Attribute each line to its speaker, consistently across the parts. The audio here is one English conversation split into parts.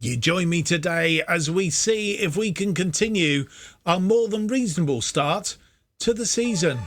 Speaker 1: You join me today as we see if we can continue our more than reasonable start to the season.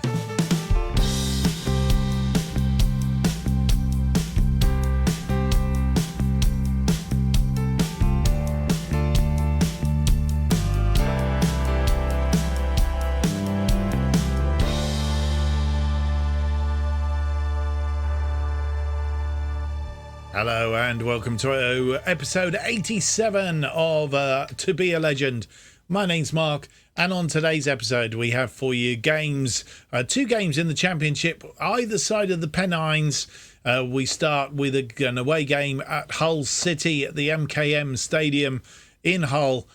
Speaker 1: Hello and welcome to episode 87 of To Be a Legend. My name's Mark, and on today's episode we have for you games, two games in the Championship, either side of the Pennines. We start with an away game at Hull City at the MKM Stadium in Hull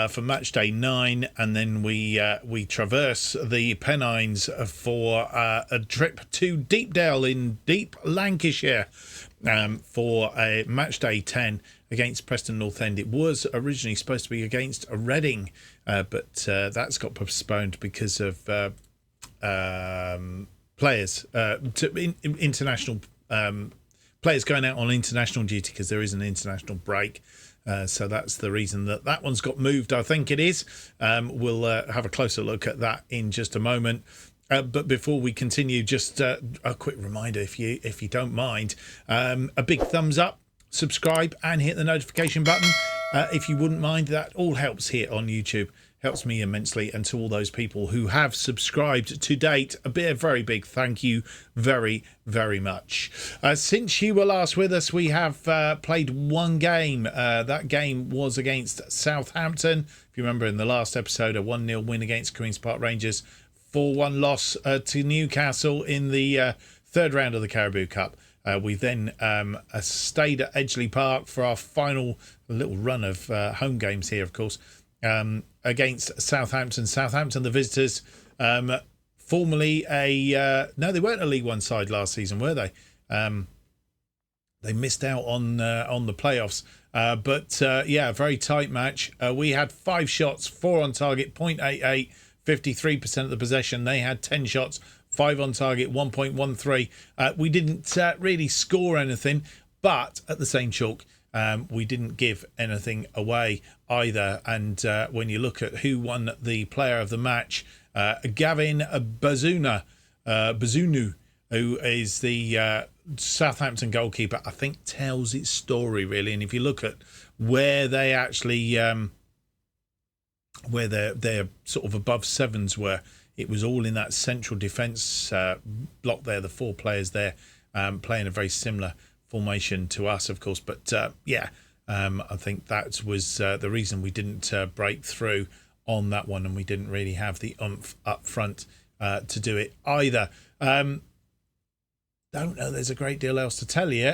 Speaker 1: for match day 9, and then we traverse the Pennines for a trip to Deepdale in Deep Lancashire for a match day 10 against Preston North End. It was originally supposed to be against Reading, but that's got postponed because of players, international players going out on international duty because there is an international break. So that's the reason that one's got moved, I think it is. We'll have a closer look at that in just a moment. But before we continue, just a quick reminder, if you don't mind, a big thumbs up, subscribe and hit the notification button. If you wouldn't mind, that all helps here on YouTube. Helps me immensely, and to all those people who have subscribed to date, a very big thank you very, very much. Since you were last with us, we have played one game. That game was against Southampton. If you remember in the last episode, a 1-0 win against Queen's Park Rangers, 4-1 loss to Newcastle in the third round of the Caribou Cup. We then stayed at Edgeley Park for our final little run of home games here, of course, against Southampton. Southampton, the visitors, formerly no, they weren't a League One side last season, were they? They missed out on the playoffs. But a very tight match. We had 5 shots, 4 on target, 0.88, 53% of the possession. They had 10 shots, 5 on target, 1.13. We didn't really score anything, but at the same chalk, we didn't give anything away either. And when you look at who won the player of the match, Gavin Bazunu, who is the Southampton goalkeeper, I think tells its story really. And if you look at where they actually, where their sort of above sevens were, it was all in that central defence block there. The 4 players there playing a very similar formation to us, of course, but I think that was the reason we didn't break through on that one, and we didn't really have the oomph up front to do it either. Don't know there's a great deal else to tell you.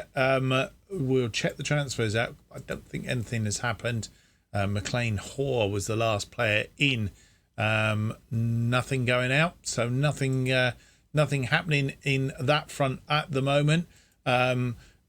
Speaker 1: We'll check the transfers out. I don't think anything has happened. McLean Hoare was the last player in. Nothing going out, so nothing happening in that front at the moment.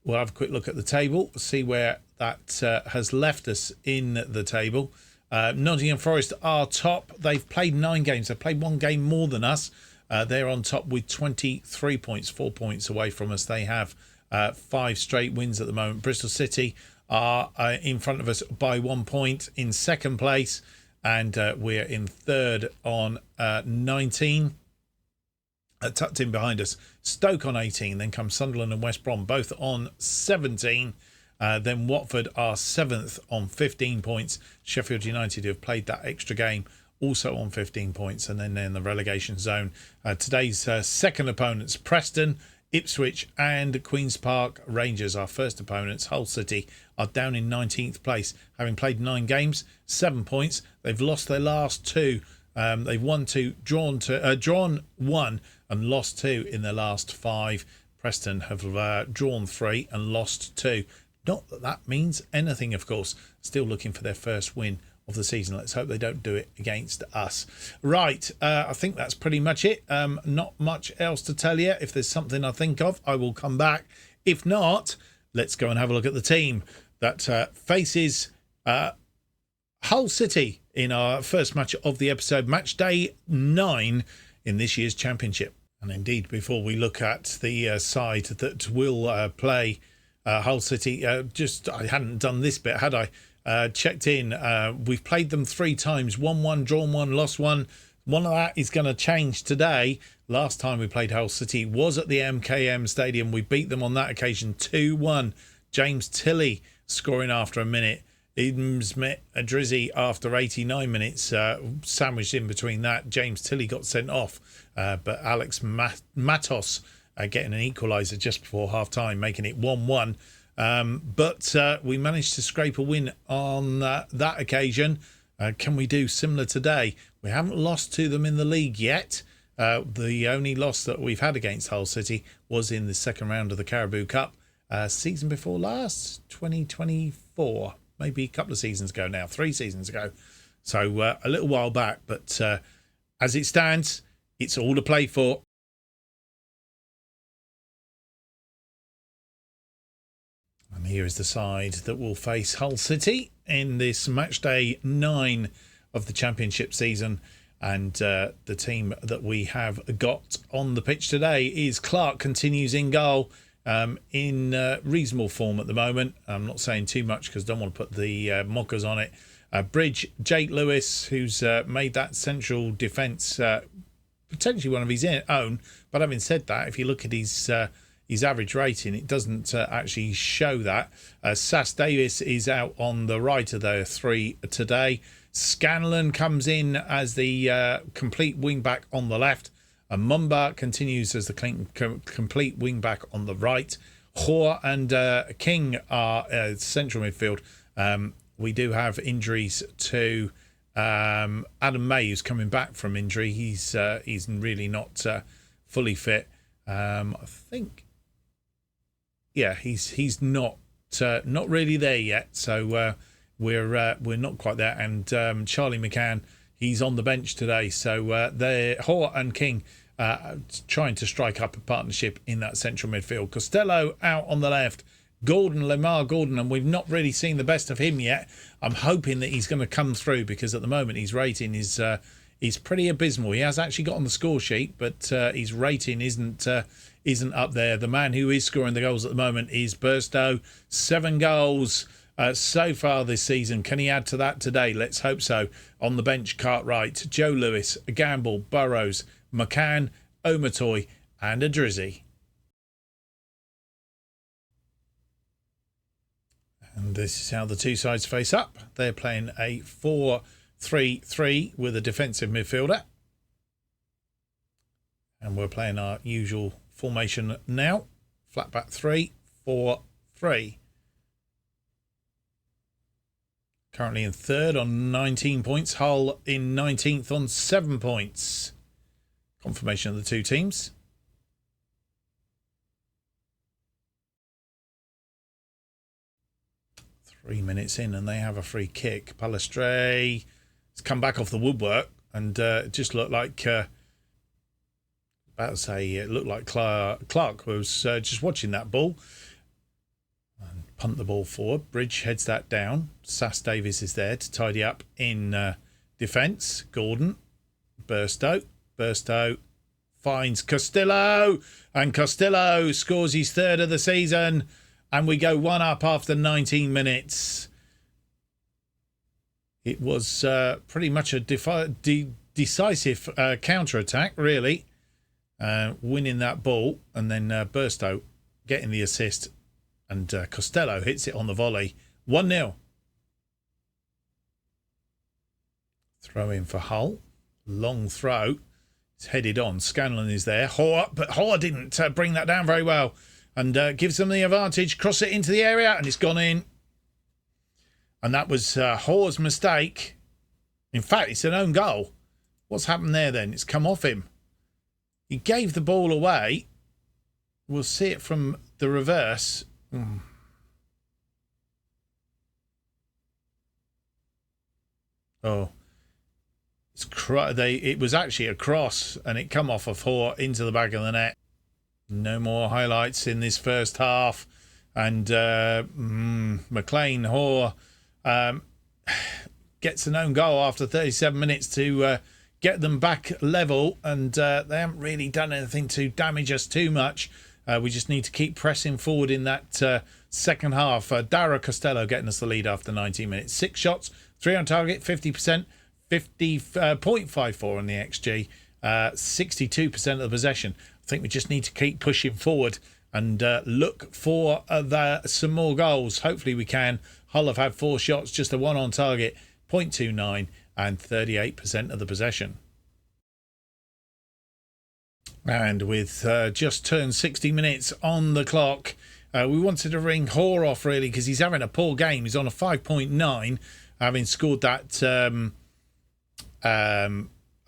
Speaker 1: We'll have a quick look at the table, see where that has left us in the table. Nottingham Forest are top. They've played 9 games. They've played 1 game more than us. They're on top with 23 points, 4 points away from us. They have 5 straight wins at the moment. Bristol City are in front of us by 1 point in second place, and we're in third on 19. Tucked in behind us, Stoke on 18, then come Sunderland and West Brom, both on 17. Then Watford are 7th on 15 points. Sheffield United, who have played that extra game, also on 15 points, and then they're in the relegation zone. Today's second opponents, Preston, Ipswich and Queen's Park Rangers, our first opponents. Hull City are down in 19th place, having played 9 games, 7 points. They've lost their last 2. They've won 2, drawn 1 and lost 2 in their last 5. Preston have drawn 3 and lost 2. Not that that means anything, of course. Still looking for their first win of the season. Let's hope they don't do it against us. Right, I think that's pretty much it. Not much else to tell you. If there's something I think of, I will come back. If not, let's go and have a look at the team that faces Hull City in our first match of the episode, match day 9 in this year's championship. And indeed, before we look at the side that will play Hull City, I hadn't done this bit, had I? checked in. We've played them 3 times, won 1, drawn 1, lost 1. One of that is going to change today. Last time we played Hull City was at the MKM Stadium. We beat them on that occasion 2-1. James Tilley scoring after a minute. Idmsmet Adrizzi after 89 minutes, sandwiched in between that. James Tilley got sent off, but Alex Matos getting an equaliser just before half-time, making it 1-1. But we managed to scrape a win on that occasion. Can we do similar today? We haven't lost to them in the league yet. The only loss that we've had against Hull City was in the second round of the Caribou Cup, season before last, 2024. Maybe a couple of seasons ago now, 3 seasons ago. So a little while back. But as it stands, it's all to play for. And here is the side that will face Hull City in this match day 9 of the championship season. And the team that we have got on the pitch today is Clark, continues in goal. In reasonable form at the moment. I'm not saying too much because I don't want to put the mockers on it. Bridge, Jake Lewis, who's made that central defence potentially one of his own. But having said that, if you look at his average rating, it doesn't actually show that. Sass Davis is out on the right of the 3 today. Scanlon comes in as the complete wing back on the left. And Mumba continues as the complete wing back on the right. Hoare and King are central midfield. We do have injuries to Adam May, who's coming back from injury. He's really not fully fit. I think, yeah, he's not really there yet. So we're not quite there. And Charlie McCann, he's on the bench today. So they're Hoare and King. Trying to strike up a partnership in that central midfield. Costello out on the left. Lamar Gordon, and we've not really seen the best of him yet. I'm hoping that he's going to come through because at the moment his rating is pretty abysmal. He has actually got on the score sheet, but his rating isn't up there. The man who is scoring the goals at the moment is Burstow. 7 goals so far this season. Can he add to that today? Let's hope so. On the bench, Cartwright, Joe Lewis, Gamble, Burrows, McCann, Omatoy and Adrizzi. And this is how the two sides face up. They're playing a 4-3-3 with a defensive midfielder. And we're playing our usual formation now. Flat back 3-4-3. Currently in 3rd on 19 points. Hull in 19th on 7 points. Confirmation of the two teams. Three minutes in and they have a free kick. Palestre has come back off the woodwork and it just looked like, it looked like Clark was just watching that ball. And punt the ball forward. Bridge heads that down. Sass Davis is there to tidy up in defence. Gordon. Burstow finds Costello, and Costello scores his 3rd of the season, and we go 1 up after 19 minutes. It was pretty much a decisive counter-attack, really, winning that ball, and then Burstow getting the assist, and Costello hits it on the volley. 1-0. Throw in for Hull. Long throw. It's headed on. Scanlon is there. But Hoare didn't bring that down very well. And gives them the advantage. Cross it into the area and it's gone in. And that was Hoare's mistake. In fact, it's an own goal. What's happened there then? It's come off him. He gave the ball away. We'll see it from the reverse. Oh. It was actually a cross and it come off of Hoare into the back of the net. No more highlights in this first half. And McLean Hoare gets an own goal after 37 minutes to get them back level. And they haven't really done anything to damage us too much. We just need to keep pressing forward in that second half. Dara Costello getting us the lead after 19 minutes. 6 shots, 3 on target, 50%, 50.54 on the XG, 62% of the possession. I think we just need to keep pushing forward and look for some more goals. Hopefully we can. Hull have had 4 shots, just a 1 on target, 0.29 and 38% of the possession. And with just turned 60 minutes on the clock, we wanted to ring Hoare off really because he's having a poor game. He's on a 5.9, having scored that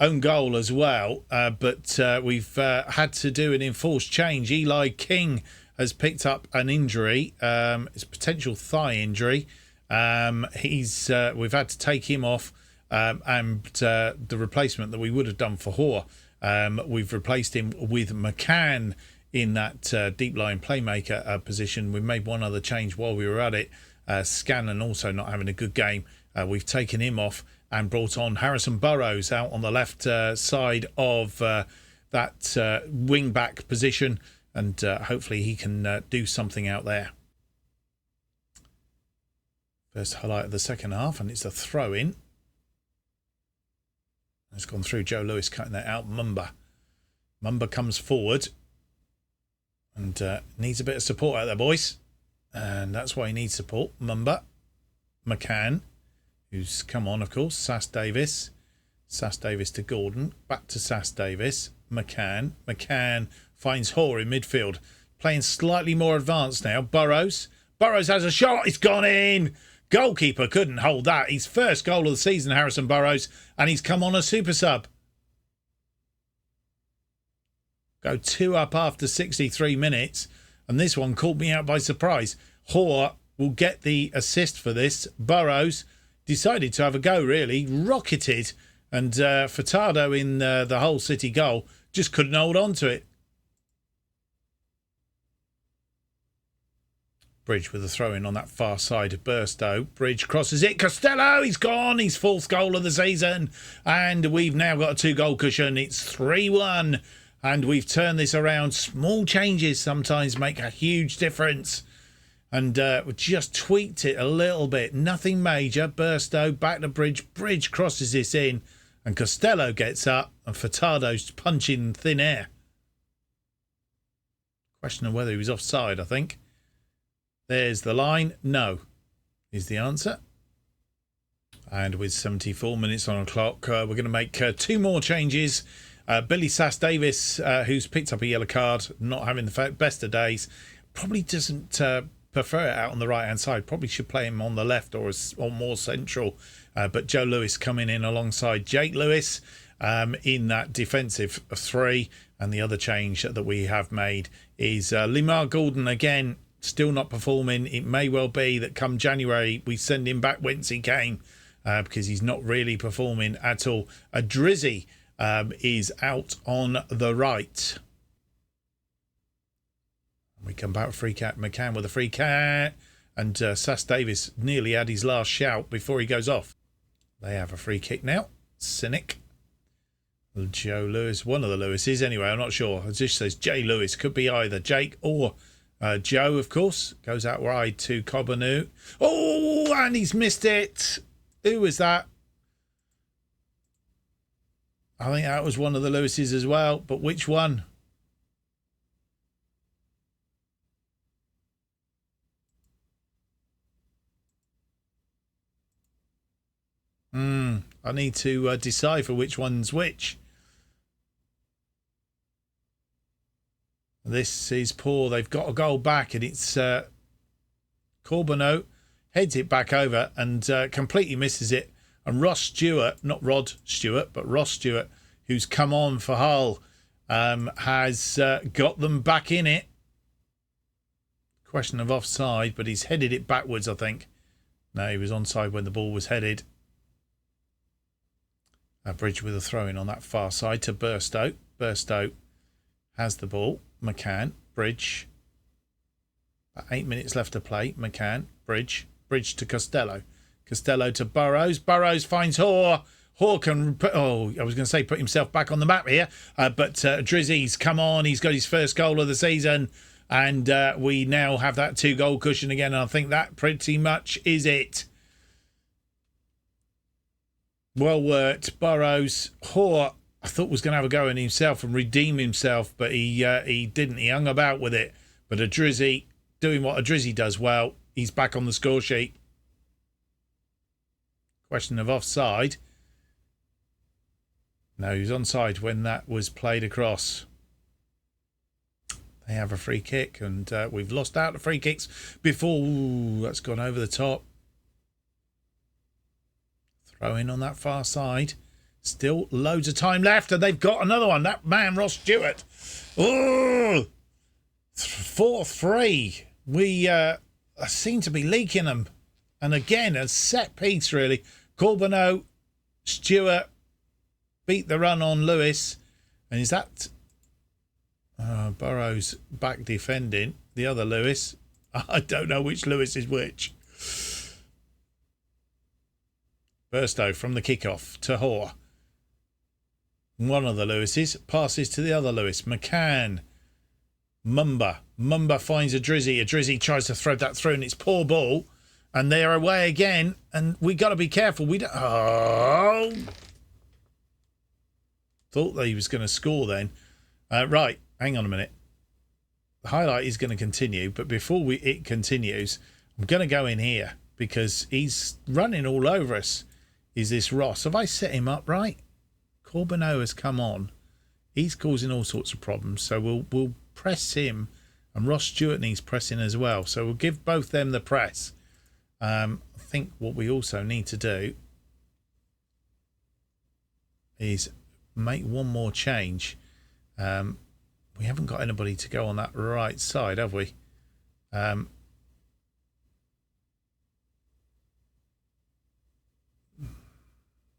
Speaker 1: own goal as well. But we've had to do an enforced change. Eli King has picked up an injury. It's a potential thigh injury. We've had to take him off, and the replacement that we would have done for Hoare, we've replaced him with McCann in that deep line playmaker position. We made one other change while we were at it. Scanlon also not having a good game. We've taken him off and brought on Harrison Burrows out on the left side of that wing back position, and hopefully he can do something out there. First highlight of the second half, and it's a throw in. It's gone through. Joe Lewis cutting that out. Mumba comes forward and needs a bit of support out there, boys. And that's why he needs support. Mumba. McCann, who's come on, of course. Sass Davis. Sass Davis to Gordon. Back to Sass Davis. McCann. McCann finds Hoare in midfield. Playing slightly more advanced now. Burrows. Burrows has a shot. It's gone in. Goalkeeper couldn't hold that. His first goal of the season, Harrison Burrows, and he's come on a super sub. Go 2 up after 63 minutes, and this one caught me out by surprise. Hoare will get the assist for this. Burrows decided to have a go, really. Rocketed, and Furtado in the Hull City goal just couldn't hold on to it. Bridge with a throw-in on that far side of Burstow. Bridge crosses it. Costello, he's gone. His 4th goal of the season. And we've now got a 2-goal cushion. It's 3-1. And we've turned this around. Small changes sometimes make a huge difference. And we just tweaked it a little bit. Nothing major. Burstow back to Bridge. Bridge crosses this in. And Costello gets up. And Furtado's punching thin air. Question of whether he was offside, I think. There's the line. No, is the answer. And with 74 minutes on the clock, we're going to make 2 more changes. Billy Sass Davis, who's picked up a yellow card, not having the best of days, probably doesn't prefer it out on the right-hand side. Probably should play him on the left or more central. But Joe Lewis coming in alongside Jake Lewis in that defensive 3. And the other change that we have made is Limar Gordon again. Still not performing. It may well be that come January we send him back whence he came because he's not really performing at all. Drizzy is out on the right. We come back with free cat. McCann with a free cat. And Sass Davis nearly had his last shout before he goes off. They have a free kick now. Cynic. Joe Lewis. One of the Lewises anyway. I'm not sure. It just says Jay Lewis. Could be either Jake or Joe, of course, goes out wide to Cobbanu. Oh, and he's missed it. Who was that? I think that was one of the Lewises as well. But which one? I need to decipher which one's which. This is poor. They've got a goal back, and it's Corbano heads it back over and completely misses it. And Ross Stewart, not Rod Stewart, but Ross Stewart, who's come on for Hull, has got them back in it. Question of offside, but he's headed it backwards, I think. No, he was onside when the ball was headed. Bridge with a throw-in on that far side to Burstow. Burstow has the ball. McCann, Bridge. About 8 minutes left to play. McCann, Bridge. Bridge to Costello. Costello to Burrows. Burrows finds Hoare. Hoare can put, I was going to say put himself back on the map here. But Drizzy's come on. He's got his first goal of the season. And we now have that 2-goal cushion again. And I think that pretty much is it. Well worked, Burrows. Hoare, I thought was going to have a go at himself and redeem himself, but he didn't. He hung about with it. But a Drizzy doing what a Drizzy does well. He's back on the score sheet. Question of offside. No, he was onside when that was played across. They have a free kick, and we've lost out the free kicks before. Ooh, that's gone over the top. Throw in on that far side. Still loads of time left, and they've got another one. That man, Ross Stewart. Oh, 4-3. We seem to be leaking them. And again, a set piece, really. Corbeneau, Stewart beat the run on Lewis. And is that Burrows back defending? The other Lewis. I don't know which Lewis is which. Burstow from the kickoff to Hoare. One of the Lewises passes to the other Lewis. McCann. Mumba. Mumba finds a Drizzy. A Drizzy tries to thread that through, and it's poor ball. And they're away again. And we got to be careful. We don't. Oh. Thought that he was going to score then. Right. Hang on a minute. The highlight is going to continue. But before it continues, I'm going to go in here because he's running all over us. Is this Ross? Have I set him up right? Corbeneau has come on. He's causing all sorts of problems. So we'll press him. And Ross Stewart needs pressing as well. So we'll give both them the press. I think what we also need to do is make one more change. We haven't got anybody to go on that right side, have we?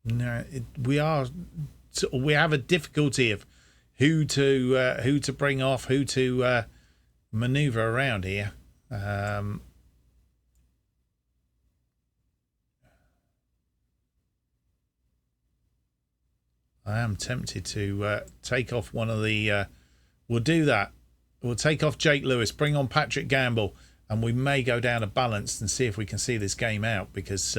Speaker 1: No, we have a difficulty of who to bring off, who to manoeuvre around here. I am tempted to take off one of the... we'll do that. We'll take off Jake Lewis, bring on Patrick Gamble, and we may go down a balance and see if we can see this game out because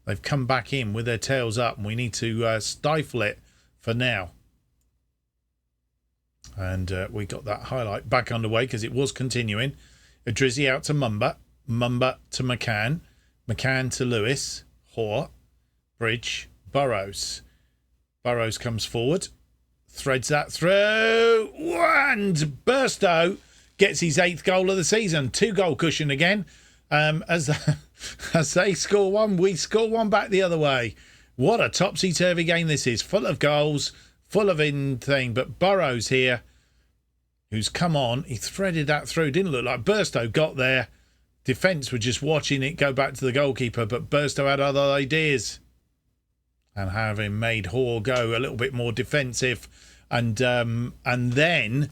Speaker 1: they've come back in with their tails up and we need to stifle it for now. And we got that highlight back underway because it was continuing. A Drizzy out to Mumba. Mumba to McCann. McCann to Lewis. Hoare. Bridge. Burrows. Burrows comes forward, threads that through, and Burstow gets his 8th goal of the season. 2-goal cushion again. As they score one, we score one back the other way. What a topsy-turvy game this is. Full of goals, full of in-thing. But Burrows here, who's come on, he threaded that through. Didn't look like Burstow got there. Defence were just watching it go back to the goalkeeper, but Burstow had other ideas. And having made Hoare go a little bit more defensive and then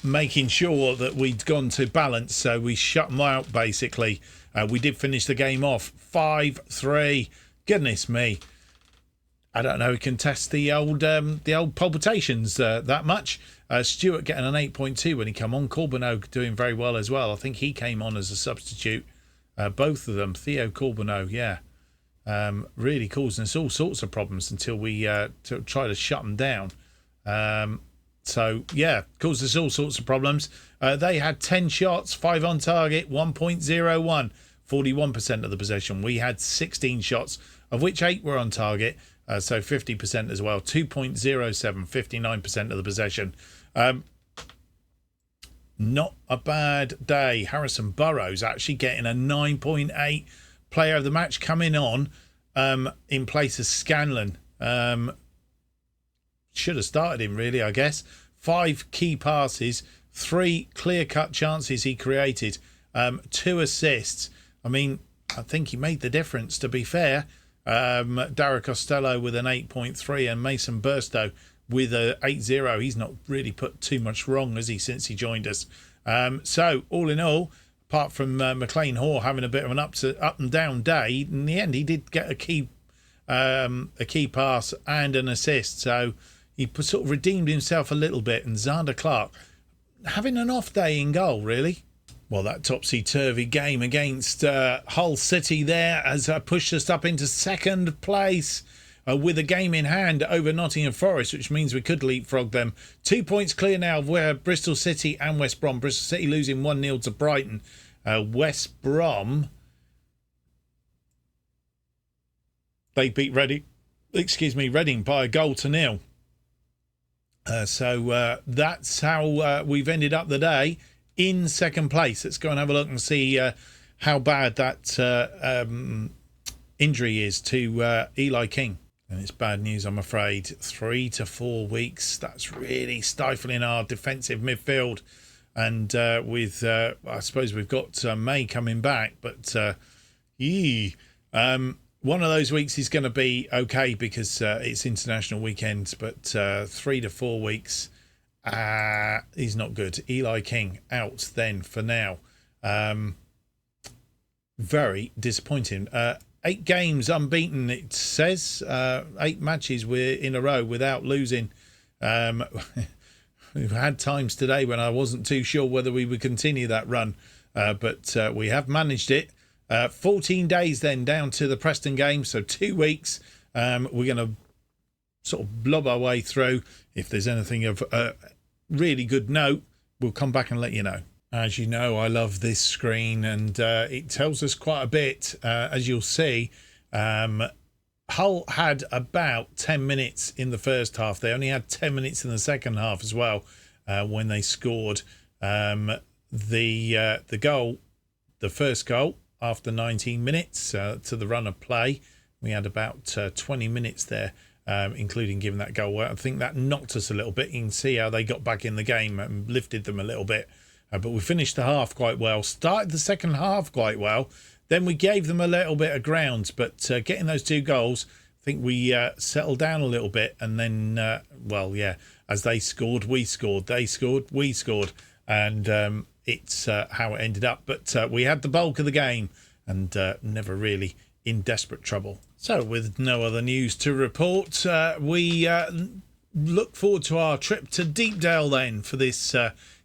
Speaker 1: making sure that we'd gone to balance. So we shut them out, basically. We did finish the game off 5-3. Goodness me. I don't know who can test the old palpitations that much. Stewart getting an 8.2 when he came on. Corbeneau doing very well as well. I think he came on as a substitute. Both of them. Theo Corbeneau, yeah. Really causing us all sorts of problems until we try to shut them down. So, yeah, caused us all sorts of problems. They had 10 shots, 5 on target, 1.01, 41% of the possession. We had 16 shots, of which 8 were on target, so 50% as well. 2.07, 59% of the possession. Not a bad day. Harrison Burrows actually getting a 9.8 player of the match coming on in place of Scanlon. Should have started him, really, I guess. 5 key passes, 3 clear-cut chances he created, 2 assists. I mean, I think he made the difference, to be fair. Dara Costello with an 8.3 and Mason Burstow with a 8.0. He's not really put too much wrong, has he, since he joined us? So, all in all, apart from McLean Hoare having a bit of an up and down day, in the end he did get a key pass and an assist. So he sort of redeemed himself a little bit. And Xander Clark, having an off day in goal, really. Well, that topsy-turvy game against Hull City there has pushed us up into second place with a game in hand over Nottingham Forest, which means we could leapfrog them. 2 points clear now of where Bristol City and West Brom. Bristol City losing 1-0 to Brighton. West Brom, they beat Reading by 1-0. So that's how we've ended up the day in second place. Let's go and have a look and see how bad that injury is to Eli King. And it's bad news, I'm afraid. 3 to 4 weeks. That's really stifling our defensive midfield. And with, I suppose we've got May coming back, but one of those weeks is going to be okay because it's international weekends, but 3 to 4 weeks is not good. Eli King out then for now. Very disappointing. 8 games unbeaten, it says. 8 matches we're in a row without losing. We've had times today when I wasn't too sure whether we would continue that run, but we have managed it. 14 days then down to the Preston game, so 2 weeks. We're going to sort of blob our way through. If there's anything of really good note, we'll come back and let you know. As you know, I love this screen, and it tells us quite a bit. As you'll see, Hull had about 10 minutes in the first half. They only had 10 minutes in the second half as well when they scored the goal, the first goal after 19 minutes to the run of play. We had about 20 minutes there, including giving that goal. I think that knocked us a little bit. You can see how they got back in the game and lifted them a little bit. But we finished the half quite well, started the second half quite well. Then we gave them a little bit of ground, but getting those 2 goals, I think we settled down a little bit. And then, as they scored, we scored. They scored, we scored. And it's how it ended up. But we had the bulk of the game and never really in desperate trouble. So with no other news to report, we look forward to our trip to Deepdale then for this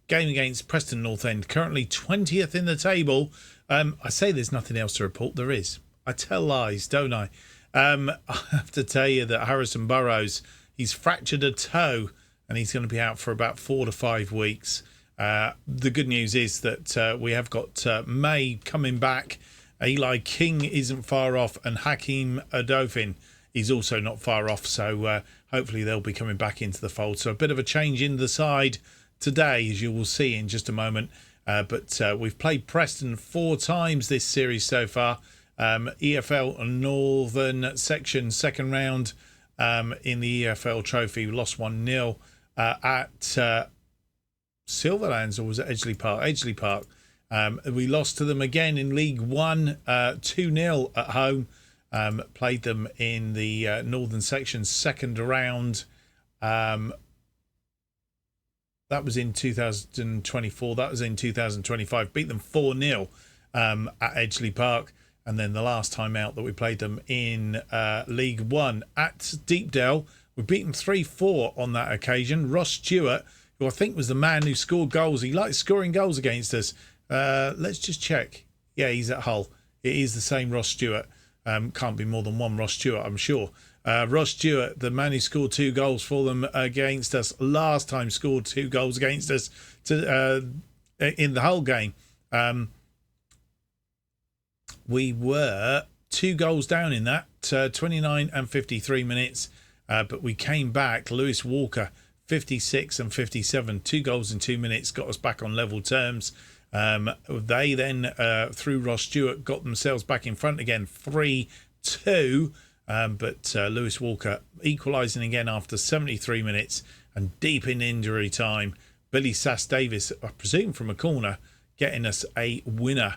Speaker 1: game against Preston North End, currently 20th in the table. I say there's nothing else to report. There is. I tell lies, don't I? I have to tell you that Harrison Burrows, he's fractured a toe and he's going to be out for about 4 to 5 weeks. The good news is that we have got May coming back. Eli King isn't far off, and Hakeem Odofin is also not far off. So hopefully they'll be coming back into the fold. So a bit of a change in the side today, as you will see in just a moment. But we've played Preston 4 times this series so far. EFL Northern Section second round in the EFL Trophy. We lost 1-0 at Silverlands, or was it Edgeley Park? Edgeley Park. We lost to them again in League One, 2-0 at home. Played them in the Northern Section second round. That was in 2024. That was in 2025. Beat them 4-0 at Edgeley Park. And then the last time out that we played them in League One at Deepdale, we beat them 3-4 on that occasion. Ross Stewart, who I think was the man who scored goals. He likes scoring goals against us. Let's just check. Yeah, he's at Hull. It is the same Ross Stewart. Can't be more than one Ross Stewart, I'm sure. Ross Stewart, the man who scored 2 goals for them against us last time, scored 2 goals against us in the Hull game. We were 2 goals down in that, 29 and 53 minutes, but we came back. Lewis Walker, 56 and 57, 2 goals in 2 minutes, got us back on level terms. They then, through Ross Stewart, got themselves back in front again, 3-2. But Lewis Walker equalising again after 73 minutes and deep in injury time. Billy Sass Davis, I presume from a corner, getting us a winner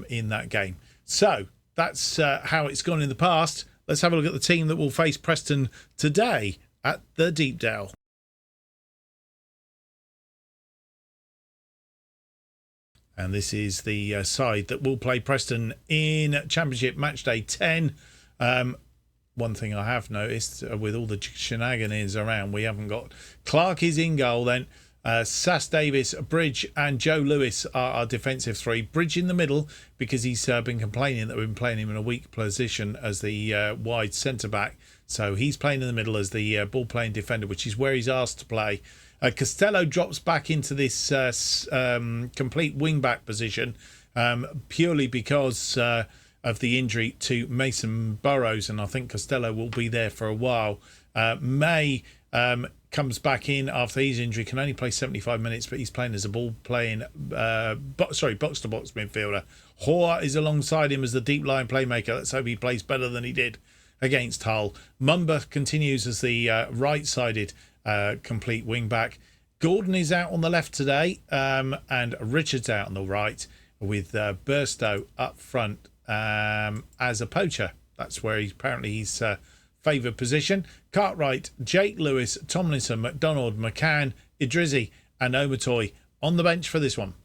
Speaker 1: in that game. So that's how it's gone in the past. Let's have a look at the team that will face Preston today at the Deepdale. And this is the side that will play Preston in Championship Match Day 10. One thing I have noticed with all the shenanigans around, we haven't got... Clark is in goal then. Sass Davis, Bridge and Joe Lewis are our defensive three. Bridge in the middle because he's been complaining that we've been playing him in a weak position as the wide centre-back. So he's playing in the middle as the ball-playing defender, which is where he's asked to play. Costello drops back into this complete wing-back position purely because of the injury to Mason Burrows, and I think Costello will be there for a while. May comes back in after his injury, can only play 75 minutes, but he's playing as a ball-playing, box-to-box midfielder. Hoare is alongside him as the deep-line playmaker. Let's hope he plays better than he did against Hull. Mumba continues as the right-sided complete wing-back. Gordon is out on the left today, and Richards out on the right, with Burstow up front as a poacher. That's where he's favoured position. Cartwright, Jake Lewis, Tomlinson, McDonald, McCann, Idrizzi and Omatoy on the bench for this one.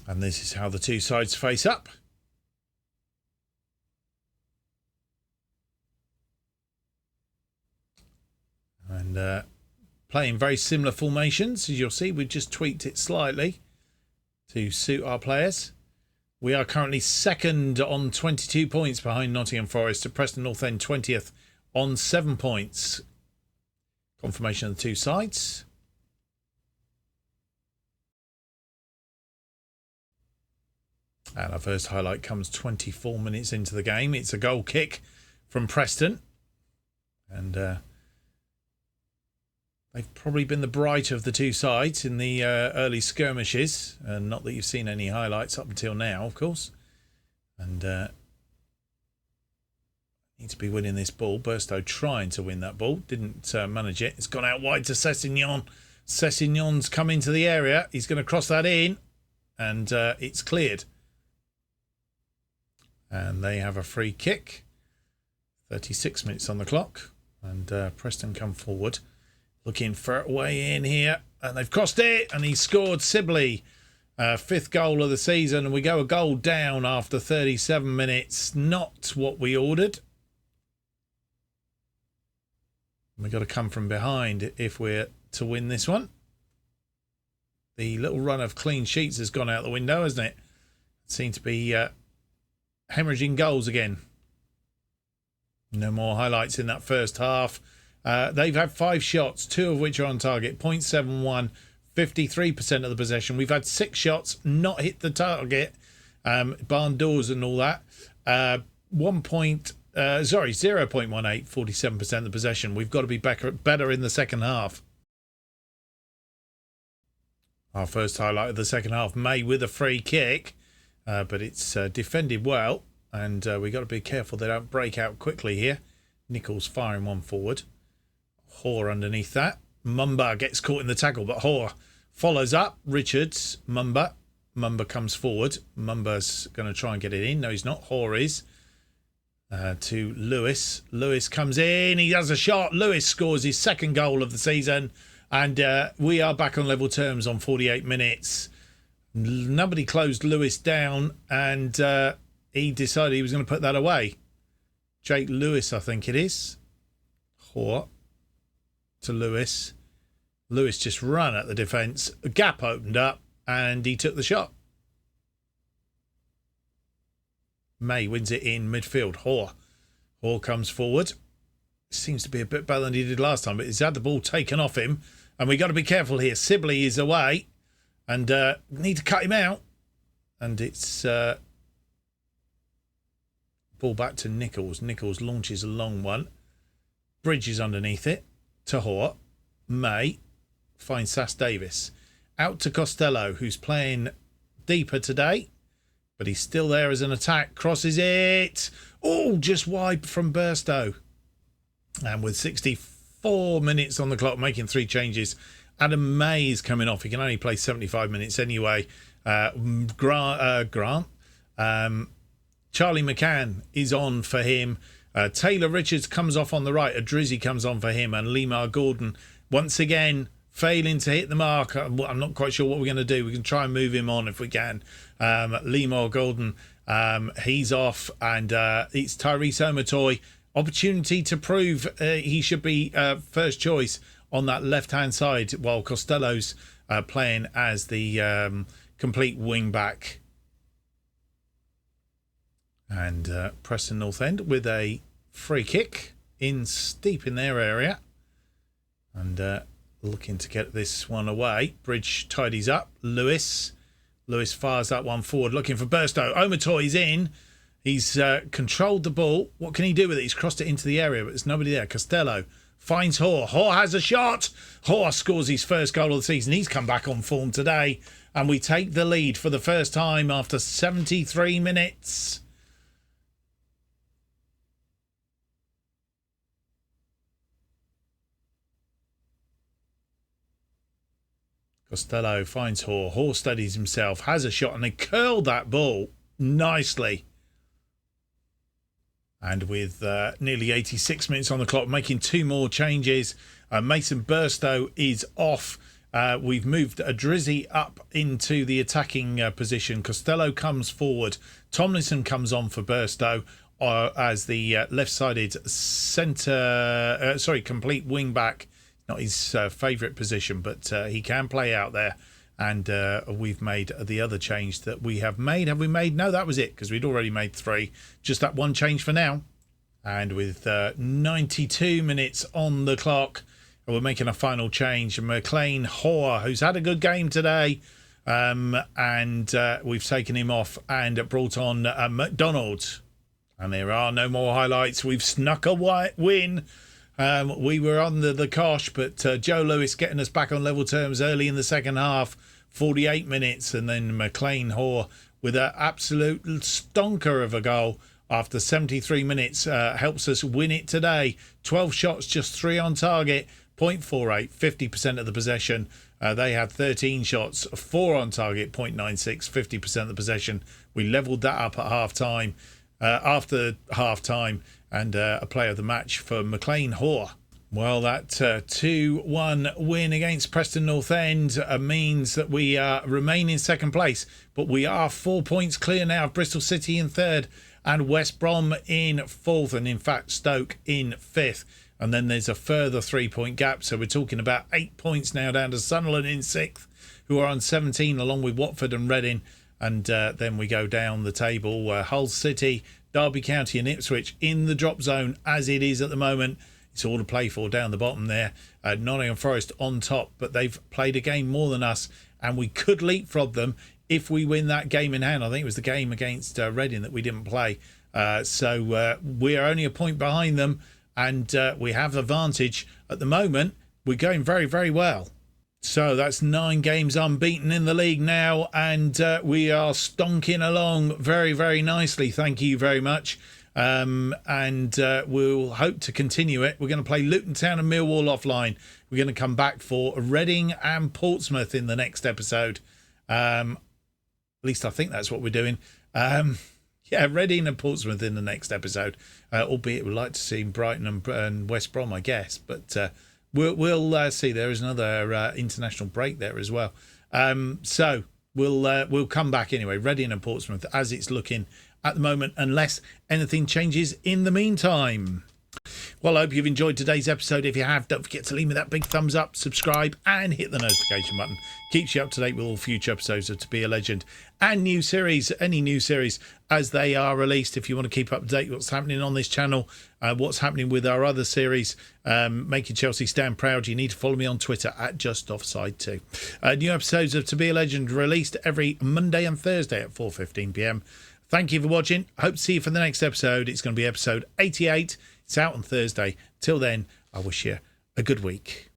Speaker 1: And this is how the two sides face up. And playing very similar formations. As you'll see, we've just tweaked it slightly to suit our players. We are currently second on 22 points behind Nottingham Forest, to Preston North End 20th on 7 points. Confirmation of the two sides. And our first highlight comes 24 minutes into the game. It's a goal kick from Preston. And they've probably been the brighter of the two sides in the early skirmishes. Not that you've seen any highlights up until now, of course. And need to be winning this ball. Burstow trying to win that ball. Didn't manage it. It's gone out wide to Sessignon. Sessignon's come into the area. He's going to cross that in. And it's cleared. And they have a free kick. 36 minutes on the clock. And Preston come forward, looking for a way in here, and they've crossed it, and he scored. Sibley, fifth goal of the season, and we go a goal down after 37 minutes. Not what we ordered. We've got to come from behind if we're to win this one. The little run of clean sheets has gone out the window, hasn't it? Seems to be hemorrhaging goals again. No more highlights in that first half. They've had 5 shots, 2 of which are on target. 0.71, 53% of the possession. We've had 6 shots, not hit the target. Barn doors and all that. 0.18, 47% of the possession. We've got to be better in the second half. Our first highlight of the second half, May with a free kick, but it's defended well, and we've got to be careful they don't break out quickly here. Nichols firing one forward. Hoare underneath that. Mumba gets caught in the tackle, but Hoare follows up. Richards, Mumba. Mumba comes forward. Mumba's going to try and get it in. No, he's not. Hoare is. To Lewis. Lewis comes in. He has a shot. Lewis scores his second goal of the season. And we are back on level terms on 48 minutes. Nobody closed Lewis down, and he decided he was going to put that away. Jake Lewis, I think it is. Hoare to Lewis. Lewis just ran at the defence. A gap opened up and he took the shot. May wins it in midfield. Hoare comes forward. Seems to be a bit better than he did last time, but he's had the ball taken off him. And we've got to be careful here. Sibley is away and need to cut him out. And it's ball back to Nichols. Nichols launches a long one. Bridge is underneath it. To Hoare. May finds Sass Davis. Out to Costello, who's playing deeper today, but he's still there as an attack. Crosses it. Oh, just wide from Burstow. And with 64 minutes on the clock, making 3 changes, Adam May is coming off. He can only play 75 minutes anyway. Grant. Charlie McCann is on for him. Taylor Richards comes off on the right. Idrizzi comes on for him. And Lemar Gordon, once again, failing to hit the mark. I'm not quite sure what we're going to do. We can try and move him on if we can. Lemar Gordon, he's off. And it's Tyrese Omatoy opportunity to prove he should be first choice on that left-hand side, while Costello's playing as the complete wing-back. And Preston North End with a free kick in steep in their area. And looking to get this one away. Bridge tidies up. Lewis fires that one forward, looking for Burstow. Omatoy's in. He's controlled the ball. What can he do with it? He's crossed it into the area, but there's nobody there. Costello finds Hoare. Hoare has a shot. Hoare scores his first goal of the season. He's come back on form today. And we take the lead for the first time after 73 minutes. Costello finds Hoare. Hoare steadies himself, has a shot, and they curled that ball nicely. And with nearly 86 minutes on the clock, making two more changes. Mason Burstow is off. We've moved Drizzy up into the attacking position. Costello comes forward. Tomlinson comes on for Burstow as the left-sided complete wing-back. Not his favourite position, but he can play out there. And we've made the other change that we have made. Have we made? No, that was it, because we'd already made three. Just that one change for now. And with 92 minutes on the clock, we're making a final change. McLean Hoare, who's had a good game today, and we've taken him off and brought on McDonald. And there are no more highlights. We've snuck a win. We were under the cosh, but Joe Lewis getting us back on level terms early in the second half, 48 minutes, and then McLean Hoare with an absolute stonker of a goal after 73 minutes helps us win it today. 12 shots, just 3 on target, 0.48, 50% of the possession. They had 13 shots, 4 on target, 0.96, 50% of the possession. We levelled that up at half-time. After half-time, and a player of the match for McLean Hoare. Well, that 2-1 win against Preston North End means that we remain in second place, but we are 4 points clear now of Bristol City in third and West Brom in fourth, and in fact Stoke in fifth. And then there's a further 3-point gap, so we're talking about 8 points now down to Sunderland in sixth, who are on 17 along with Watford and Reading. And then we go down the table. Hull City, Derby County and Ipswich in the drop zone as it is at the moment. It's all to play for down the bottom there. Nottingham Forest on top, but they've played a game more than us, and we could leapfrog them if we win that game in hand. I think it was the game against Reading that we didn't play. So we're only a point behind them, and we have advantage. At the moment, we're going very, very well. So that's 9 games unbeaten in the league now, and we are stonking along very, very nicely. Thank you very much. And we'll hope to continue it. We're going to play Luton Town and Millwall offline. We're going to come back for Reading and Portsmouth in the next episode. At least I think that's what we're doing. Reading and Portsmouth in the next episode. Albeit we'd like to see Brighton and West Brom, I guess. But we'll see. There is another international break there as well. So we'll come back anyway. Reading and Portsmouth as it's looking at the moment, unless anything changes in the meantime. Well, I hope you've enjoyed today's episode. If you have, don't forget to leave me that big thumbs up, subscribe, and hit the notification button. Keeps you up to date with all future episodes of To Be a Legend and new series, any new series as they are released. If you want to keep up to date with what's happening on this channel, what's happening with our other series, Making Chelsea Stand Proud, you need to follow me on Twitter at JustOffsideToo. New episodes of To Be a Legend released every Monday and Thursday at 4:15 p.m. Thank you for watching. Hope to see you for the next episode. It's going to be episode 88. It's out on Thursday. Till then, I wish you a good week.